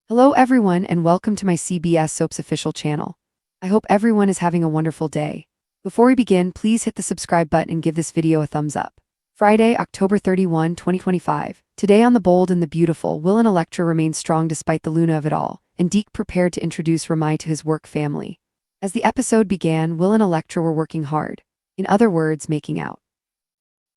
Hello everyone and welcome to my CBS Soaps official channel. I hope everyone is having a wonderful day. Before we begin, please hit the subscribe button and give this video a thumbs up. Friday, October 31, 2025. Today on The Bold and the Beautiful, Will and Electra remain strong despite the Luna of it all, and Deke prepared to introduce Ramai to his work family. As the episode began, Will and Electra were working hard. In other words, making out.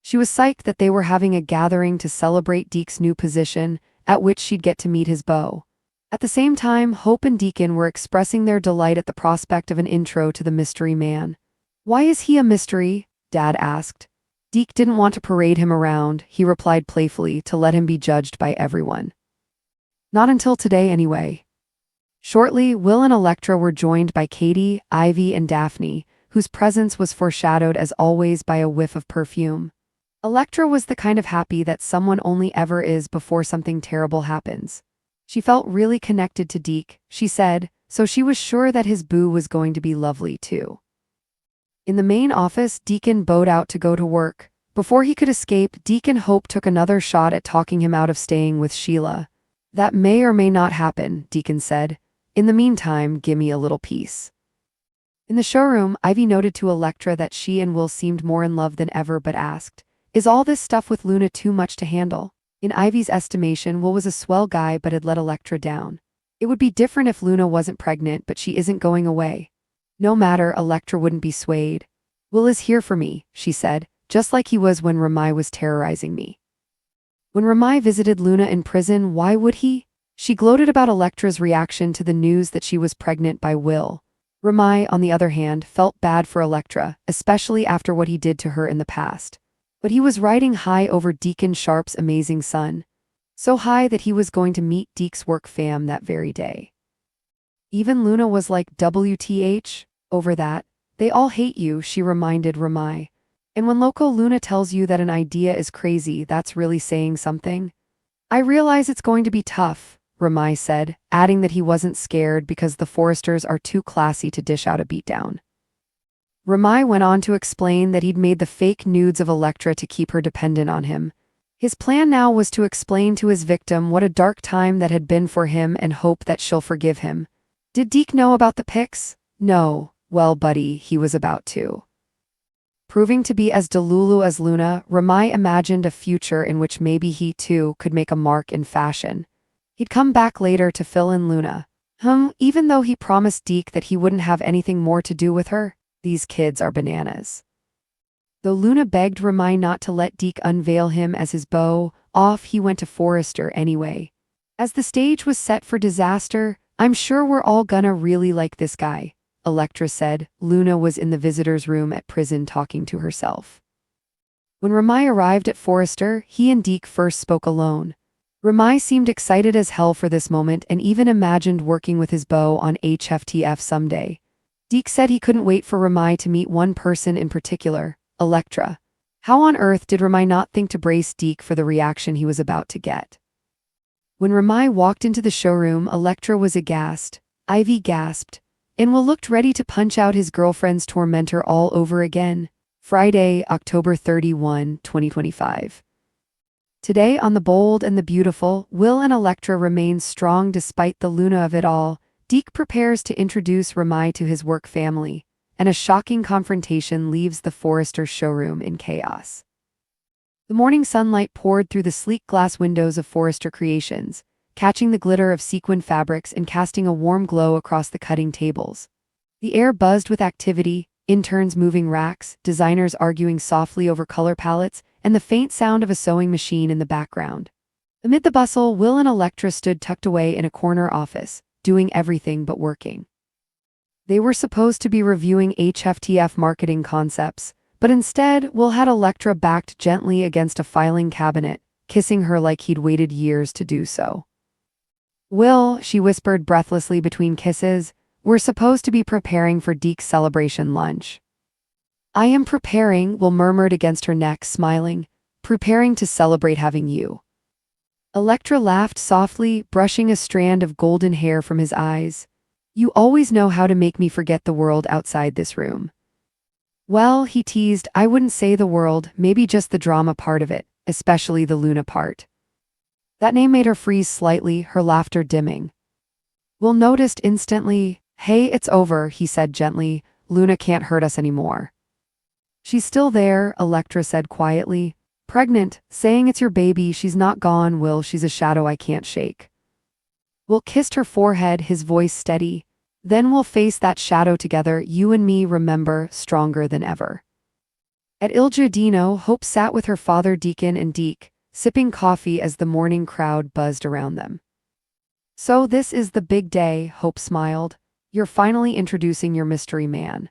She was psyched that they were having a gathering to celebrate Deke's new position, at which she'd get to meet his beau. At the same time, Hope and Deacon were expressing their delight at the prospect of an intro to the mystery man. "Why is he a mystery?" Dad asked. Deke didn't want to parade him around, he replied playfully, to let him be judged by everyone. Not until today, anyway. Shortly, Will and Electra were joined by Katie, Ivy, and Daphne, whose presence was foreshadowed as always by a whiff of perfume. Electra was the kind of happy that someone only ever is before something terrible happens. She felt really connected to Deke, she said, so she was sure that his boo was going to be lovely too. In the main office, Deacon bowed out to go to work. Before he could escape, Deacon Hope took another shot at talking him out of staying with Sheila. "That may or may not happen," Deacon said. "In the meantime, gimme a little peace." In the showroom, Ivy noted to Electra that she and Will seemed more in love than ever but asked, "Is all this stuff with Luna too much to handle?" In Ivy's estimation, Will was a swell guy but had let Electra down. It would be different if Luna wasn't pregnant, but she isn't going away. No matter, Electra wouldn't be swayed. "Will is here for me," she said, "just like he was when Ramai was terrorizing me." When Ramai visited Luna in prison, why would he? She gloated about Electra's reaction to the news that she was pregnant by Will. Ramai, on the other hand, felt bad for Electra, especially after what he did to her in the past. But he was riding high over Deacon Sharp's amazing son. So high that he was going to meet Deke's work fam that very day. Even Luna was like, "WTH? Over that? They all hate you," she reminded Ramai. "And when Loco Luna tells you that an idea is crazy, that's really saying something." "I realize it's going to be tough," Ramai said, adding that he wasn't scared because the Forresters are too classy to dish out a beatdown. Ramai went on to explain that he'd made the fake nudes of Electra to keep her dependent on him. His plan now was to explain to his victim what a dark time that had been for him and hope that she'll forgive him. Did Deke know about the pics? No. Well, buddy, he was about to. Proving to be as delulu as Luna, Ramai imagined a future in which maybe he too could make a mark in fashion. He'd come back later to fill in Luna. Even though he promised Deke that he wouldn't have anything more to do with her. These kids are bananas. Though Luna begged Ramai not to let Deke unveil him as his beau, off he went to Forrester anyway. As the stage was set for disaster, "I'm sure we're all gonna really like this guy," Electra said. Luna was in the visitor's room at prison talking to herself. When Ramai arrived at Forrester, he and Deke first spoke alone. Ramai seemed excited as hell for this moment and even imagined working with his beau on HFTF someday. Deke said he couldn't wait for Ramai to meet one person in particular, Electra. How on earth did Ramai not think to brace Deke for the reaction he was about to get? When Ramai walked into the showroom, Electra was aghast. Ivy gasped. And Will looked ready to punch out his girlfriend's tormentor all over again. Friday, October 31, 2025. Today on The Bold and the Beautiful, Will and Electra remain strong despite the Luna of it all. Deke prepares to introduce Ramai to his work family, and a shocking confrontation leaves the Forrester showroom in chaos. The morning sunlight poured through the sleek glass windows of Forrester Creations, catching the glitter of sequin fabrics and casting a warm glow across the cutting tables. The air buzzed with activity, interns moving racks, designers arguing softly over color palettes, and the faint sound of a sewing machine in the background. Amid the bustle, Will and Electra stood tucked away in a corner office, doing everything but working. They were supposed to be reviewing HFTF marketing concepts, but instead, Will had Electra backed gently against a filing cabinet, kissing her like he'd waited years to do so. "Will," she whispered breathlessly between kisses, "we're supposed to be preparing for Deke's celebration lunch." "I am preparing," Will murmured against her neck, smiling, "preparing to celebrate having you." Electra laughed softly, brushing a strand of golden hair from his eyes. "You always know how to make me forget the world outside this room." "Well," he teased, "I wouldn't say the world, maybe just the drama part of it, especially the Luna part." That name made her freeze slightly, her laughter dimming. Will noticed instantly. Hey, it's over, he said gently. Luna can't hurt us anymore. She's still there, Electra said quietly. Pregnant, saying it's your baby, she's not gone, Will, she's a shadow I can't shake. Will kissed her forehead, his voice steady. Then we'll face that shadow together, you and me, remember, stronger than ever. At Il Giardino, Hope sat with her father Deacon and Deke, sipping coffee as the morning crowd buzzed around them. So this is the big day, Hope smiled. You're finally introducing your mystery man.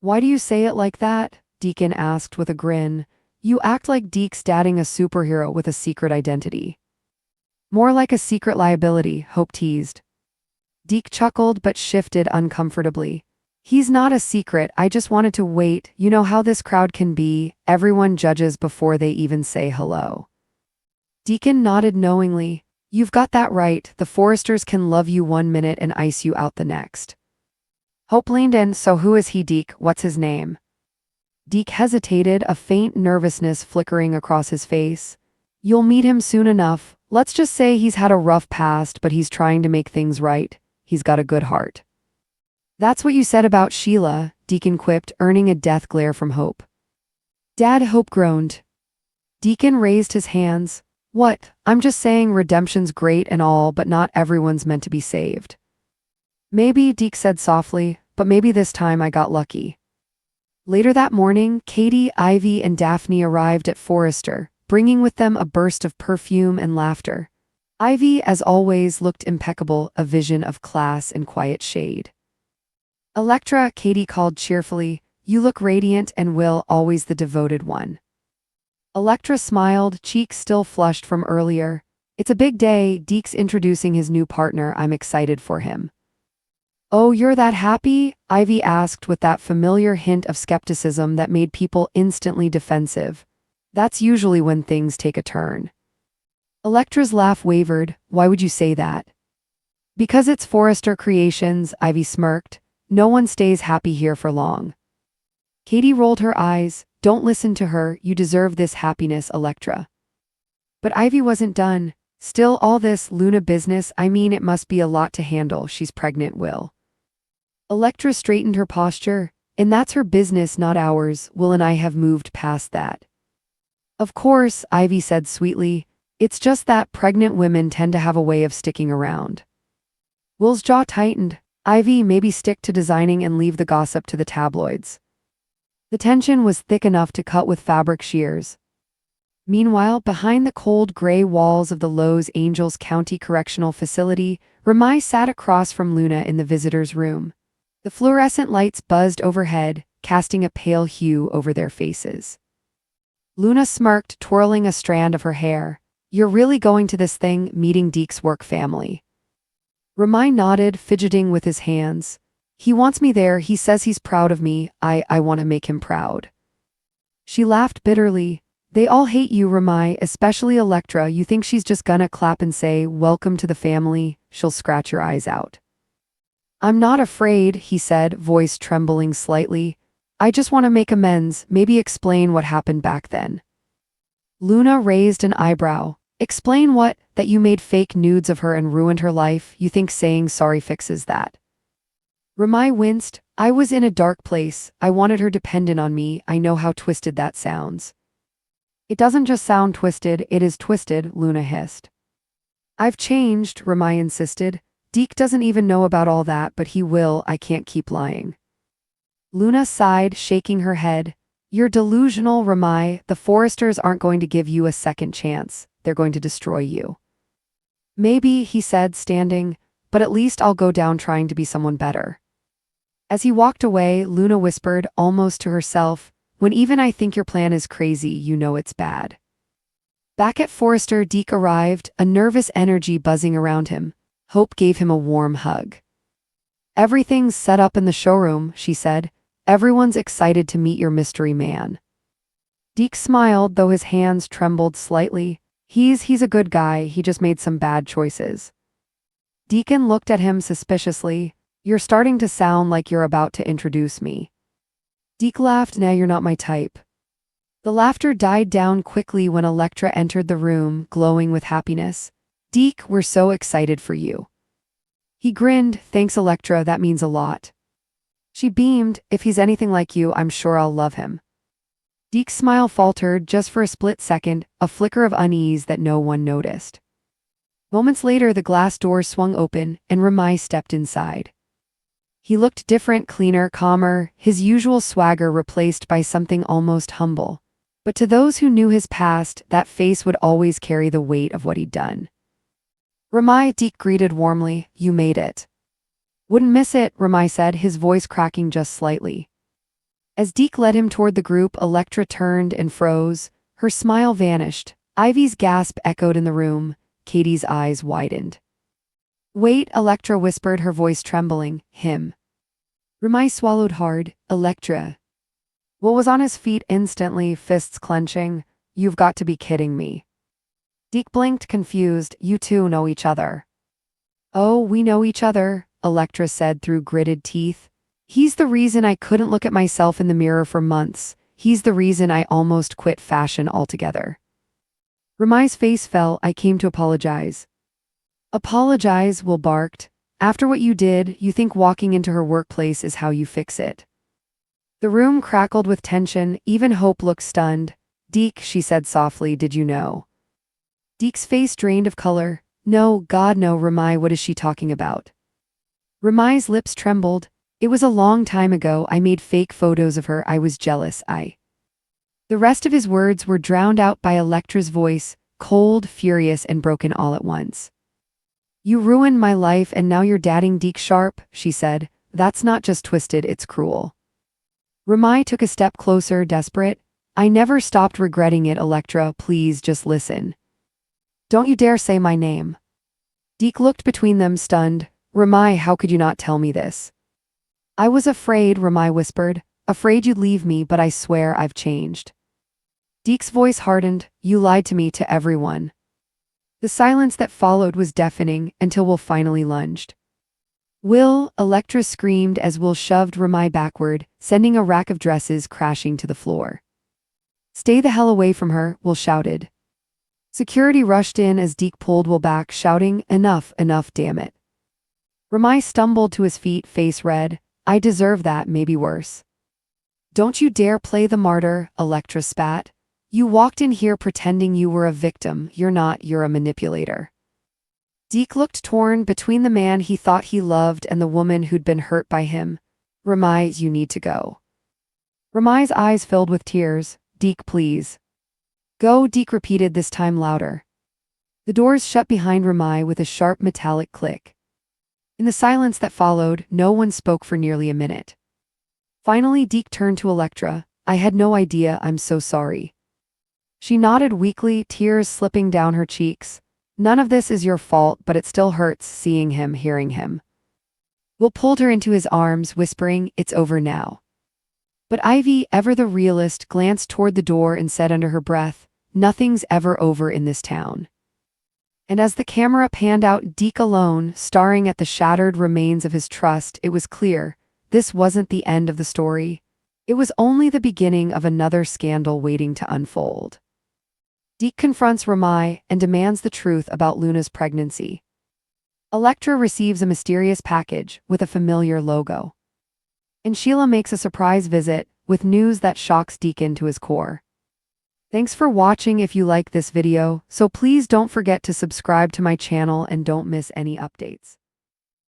Why do you say it like that? Deacon asked with a grin. You act like Deke's dating a superhero with a secret identity. More like a secret liability, Hope teased. Deke chuckled but shifted uncomfortably. He's not a secret, I just wanted to wait, you know how this crowd can be, everyone judges before they even say hello. Deacon nodded knowingly. You've got that right, the Forresters can love you 1 minute and ice you out the next. Hope leaned in, so who is he, Deke, what's his name? Deke hesitated, a faint nervousness flickering across his face. You'll meet him soon enough, let's just say he's had a rough past but he's trying to make things right, he's got a good heart. That's what you said about Sheila, Deacon quipped, earning a death glare from Hope. Dad, Hope groaned. Deacon raised his hands. What? I'm just saying redemption's great and all, but not everyone's meant to be saved. Maybe, Deke said softly, but maybe this time I got lucky. Later that morning, Katie, Ivy, and Daphne arrived at Forrester, bringing with them a burst of perfume and laughter. Ivy, as always, looked impeccable, a vision of class and quiet shade. Electra, Katie called cheerfully, you look radiant, and Will, always the devoted one. Electra smiled, cheeks still flushed from earlier. It's a big day, Deke's introducing his new partner, I'm excited for him. Oh, you're that happy? Ivy asked with that familiar hint of skepticism that made people instantly defensive. That's usually when things take a turn. Electra's laugh wavered. Why would you say that? Because it's Forrester Creations, Ivy smirked. No one stays happy here for long. Katie rolled her eyes. Don't listen to her, you deserve this happiness, Electra. But Ivy wasn't done. Still, all this Luna business, I mean, it must be a lot to handle, she's pregnant, Will. Electra straightened her posture. And that's her business, not ours, Will and I have moved past that. Of course, Ivy said sweetly. It's just that pregnant women tend to have a way of sticking around. Will's jaw tightened. Ivy, maybe stick to designing and leave the gossip to the tabloids. The tension was thick enough to cut with fabric shears. Meanwhile, behind the cold gray walls of the Los Angeles County Correctional Facility, Ramai sat across from Luna in the visitor's room. The fluorescent lights buzzed overhead, casting a pale hue over their faces. Luna smirked, twirling a strand of her hair. You're really going to this thing, meeting Deke's work family? Ramai nodded, fidgeting with his hands. He wants me there, he says he's proud of me, I want to make him proud. She laughed bitterly. They all hate you, Ramai, especially Electra. You think she's just gonna clap and say, welcome to the family? She'll scratch your eyes out. I'm not afraid, he said, voice trembling slightly. I just want to make amends, maybe explain what happened back then. Luna raised an eyebrow. Explain what? That you made fake nudes of her and ruined her life? You think saying sorry fixes that? Ramai winced. I was in a dark place. I wanted her dependent on me. I know how twisted that sounds. It doesn't just sound twisted, it is twisted, Luna hissed. I've changed, Ramai insisted. Deke doesn't even know about all that, but he will, I can't keep lying. Luna sighed, shaking her head. You're delusional, Ramai. The Forresters aren't going to give you a second chance. They're going to destroy you. Maybe, he said, standing, but at least I'll go down trying to be someone better. As he walked away, Luna whispered, almost to herself, when even I think your plan is crazy, you know it's bad. Back at Forrester, Deke arrived, a nervous energy buzzing around him. Hope gave him a warm hug. Everything's set up in the showroom, she said. Everyone's excited to meet your mystery man. Deke smiled, though his hands trembled slightly. He's a good guy, he just made some bad choices. Deacon looked at him suspiciously. You're starting to sound like you're about to introduce me. Deke laughed, now you're not my type. The laughter died down quickly when Electra entered the room, glowing with happiness. Deke, we're so excited for you. He grinned, "Thanks, Electra, that means a lot." She beamed, "If he's anything like you, I'm sure I'll love him." Deke's smile faltered just for a split second, a flicker of unease that no one noticed. Moments later, the glass door swung open, and Ramai stepped inside. He looked different, cleaner, calmer, his usual swagger replaced by something almost humble. But to those who knew his past, that face would always carry the weight of what he'd done. "Ramai," Deke greeted warmly, "you made it." "Wouldn't miss it," Ramai said, his voice cracking just slightly. As Deke led him toward the group, Electra turned and froze. Her smile vanished. Ivy's gasp echoed in the room. Katie's eyes widened. "Wait," Electra whispered, her voice trembling. "Him." Ramai swallowed hard. "Electra." Will was on his feet instantly, fists clenching. "You've got to be kidding me." Deke blinked, confused. "You two know each other." "Oh, we know each other," Electra said through gritted teeth. "He's the reason I couldn't look at myself in the mirror for months. He's the reason I almost quit fashion altogether." Ramai's face fell. "I came to apologize." "Apologize," Will barked. "After what you did, you think walking into her workplace is how you fix it." The room crackled with tension. Even Hope looked stunned. "Deke," she said softly, "did you know?" Deke's face drained of color. "No, God no, Ramai, what is she talking about?" Ramai's lips trembled. "It was a long time ago. I made fake photos of her. I was jealous. The rest of his words were drowned out by Electra's voice, cold, furious, and broken all at once. "You ruined my life and now you're dating Deke Sharp," she said. "That's not just twisted, it's cruel." Ramai took a step closer, desperate. "I never stopped regretting it, Electra. Please just listen. Don't you dare say my name." Deke looked between them, stunned. "Ramai, how could you not tell me this?" "I was afraid," Ramai whispered. "Afraid you'd leave me, but I swear I've changed." Deke's voice hardened. "You lied to me, to everyone." The silence that followed was deafening until Will finally lunged. "Will," Electra screamed as Will shoved Ramai backward, sending a rack of dresses crashing to the floor. "Stay the hell away from her," Will shouted. Security rushed in as Deke pulled Will back, shouting, "Enough, enough, damn it." Ramai stumbled to his feet, face red. "I deserve that, maybe worse." "Don't you dare play the martyr," Electra spat. "You walked in here pretending you were a victim. You're not, you're a manipulator." Deke looked torn between the man he thought he loved and the woman who'd been hurt by him. "Ramai, you need to go." Ramai's eyes filled with tears. "Deke, please." "Go," Deke repeated, this time louder. The doors shut behind Ramai with a sharp metallic click. In the silence that followed, no one spoke for nearly a minute. Finally, Deke turned to Electra. "I had no idea, I'm so sorry." She nodded weakly, tears slipping down her cheeks. "None of this is your fault, but it still hurts seeing him, hearing him." Will pulled her into his arms, whispering, "It's over now." But Ivy, ever the realist, glanced toward the door and said under her breath, "Nothing's ever over in this town." And as the camera panned out Deke alone, staring at the shattered remains of his trust, it was clear, this wasn't the end of the story. It was only the beginning of another scandal waiting to unfold. Deke confronts Ramai and demands the truth about Luna's pregnancy. Electra receives a mysterious package with a familiar logo. And Sheila makes a surprise visit with news that shocks Deke into his core. Thanks for watching. If you like this video, so please don't forget to subscribe to my channel and don't miss any updates.